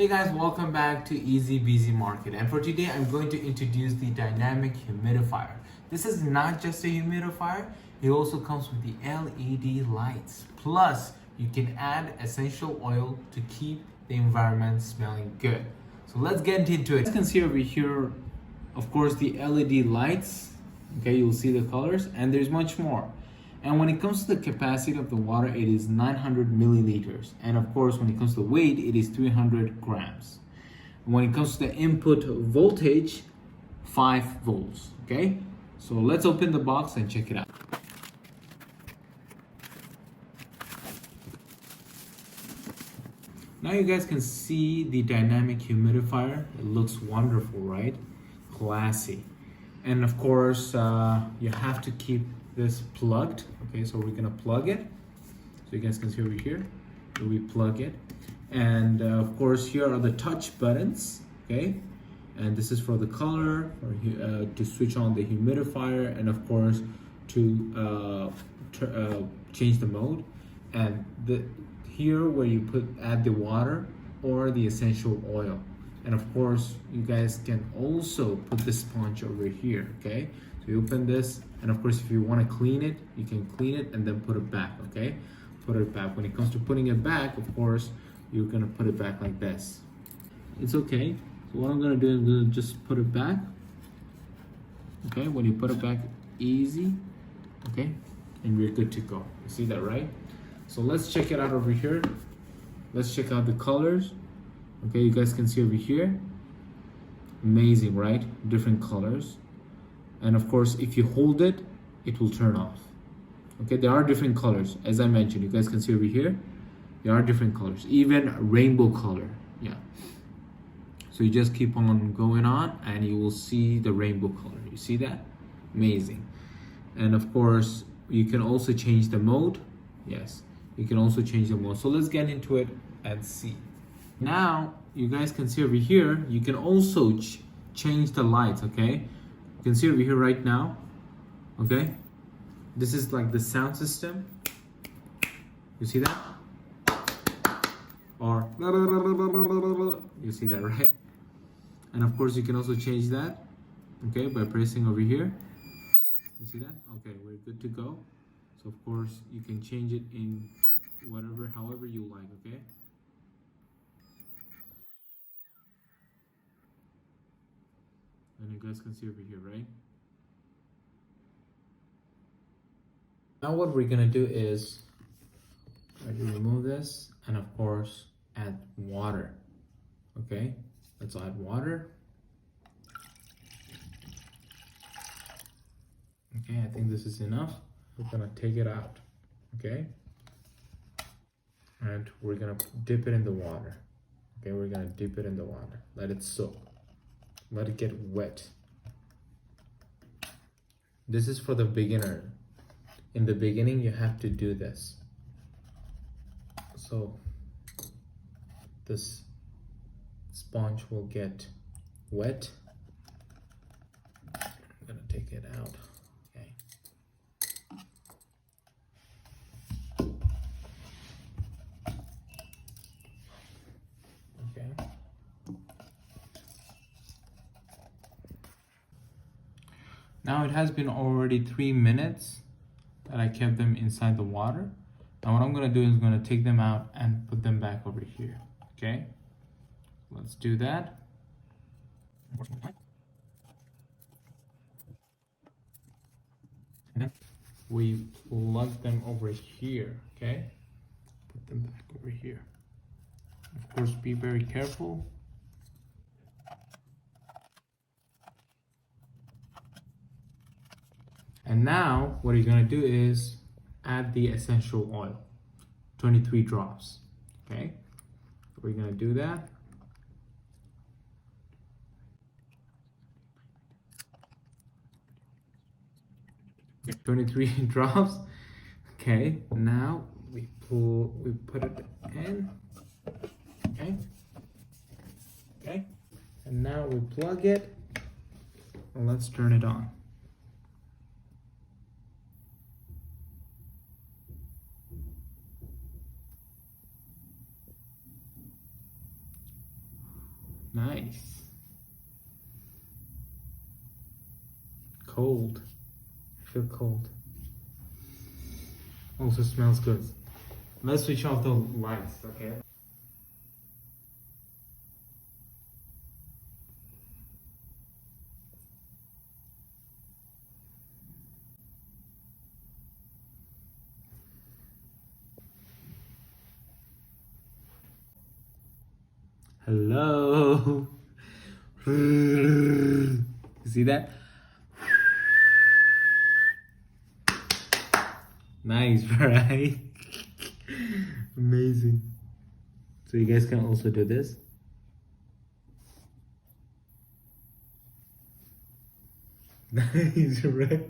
Hey guys, welcome back to Easy Beasy Market, and for today I'm going to introduce the dynamic humidifier. This is not just a humidifier, it also comes with the LED lights. Plus, you can add essential oil to keep the environment smelling good. So let's get into it. You can see over here, of course, the LED lights. Okay, you'll see the colors, and there's much more. And when it comes to the capacity of the water, it is 900 milliliters. And of course, when it comes to weight, it is 300 grams. When it comes to the input voltage, 5 volts, okay? So let's open the box and check it out. Now you guys can see the dynamic humidifier. It looks wonderful, right? Classy. And of course, you have to keep this plugged. Okay, so we're gonna plug it. So you guys can see over here, so we plug it. And of course, here are the touch buttons, okay? And this is for the color, or to switch on the humidifier, and of course, to change the mode. And here where you add the water or the essential oil. And of course, you guys can also put the sponge over here, okay? So you open this, and of course, if you want to clean it, you can clean it and then put it back, okay? Put it back. When it comes to putting it back, of course, you're gonna put it back like this. It's okay. So what I'm gonna do is I'm gonna just put it back. Okay, when you put it back, easy, okay? And we're good to go. You see that, right? So let's check it out over here. Let's check out the colors. Okay, you guys can see over here. Amazing, right? Different colors. And of course, if you hold it, it will turn off. Okay, there are different colors. As I mentioned, you guys can see over here, there are different colors, even rainbow color, yeah. So you just keep on going on and you will see the rainbow color. You see that? Amazing. And of course, you can also change the mode. Yes, you can also change the mode. So let's get into it and see. Now, you guys can see over here, you can also change the lights, okay? You can see over here right now, okay? This is like the sound system. You see that? Or, you see that, right? And of course, you can also change that, okay, by pressing over here. You see that? Okay, we're good to go. So of course, you can change it in however you like, okay? And you guys can see over here, right? Now what we're gonna do is remove this, and of course add water. Okay, let's add water. Okay, I think this is enough. We're gonna take it out, okay? And we're gonna dip it in the water. Okay, we're gonna dip it in the water. Let it soak. Let it get wet. This is for the beginner. In the beginning, you have to do this. So this sponge will get wet. I'm gonna take it out. Okay. Okay. Now it has been already 3 minutes that I kept them inside the water. Now what I'm gonna do is I'm gonna take them out and put them back over here, okay? Let's do that. And then we plug them over here, okay? Put them back over here. Of course, be very careful. And now what you're gonna do is add the essential oil, 23 drops, okay? We're gonna do that. Okay, 23 drops. Okay, now we put it in, okay? Okay, and now we plug it, and let's turn it on. Nice. Cold. I feel cold. Also smells good. Let's switch off the lights, okay? Hello. You see that? Nice, right? Amazing. So you guys can also do this. Nice, right?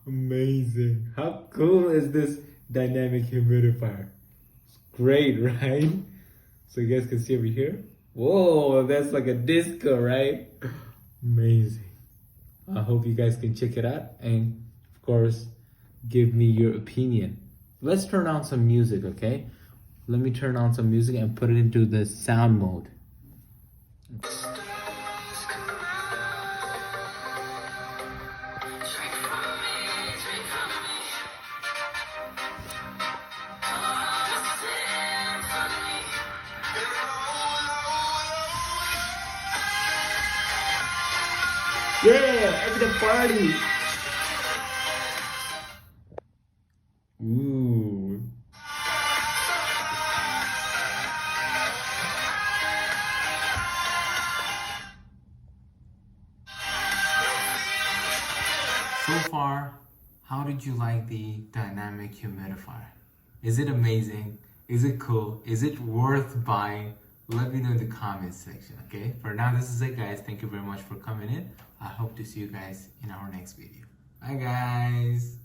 Amazing. How cool is this dynamic humidifier? It's great, right? So you guys can see over here. Whoa, that's like a disco, right? Amazing. I hope you guys can check it out and of course give me your opinion. Let's turn on some music, okay? Let me turn on some music and put it into the sound mode. Yeah, at the party. Ooh. So far, how did you like the dynamic humidifier? Is it amazing? Is it cool? Is it worth buying? Let me know in the comments section, okay? For now, this is it, guys. Thank you very much for coming in. I hope to see you guys in our next video. Bye, guys.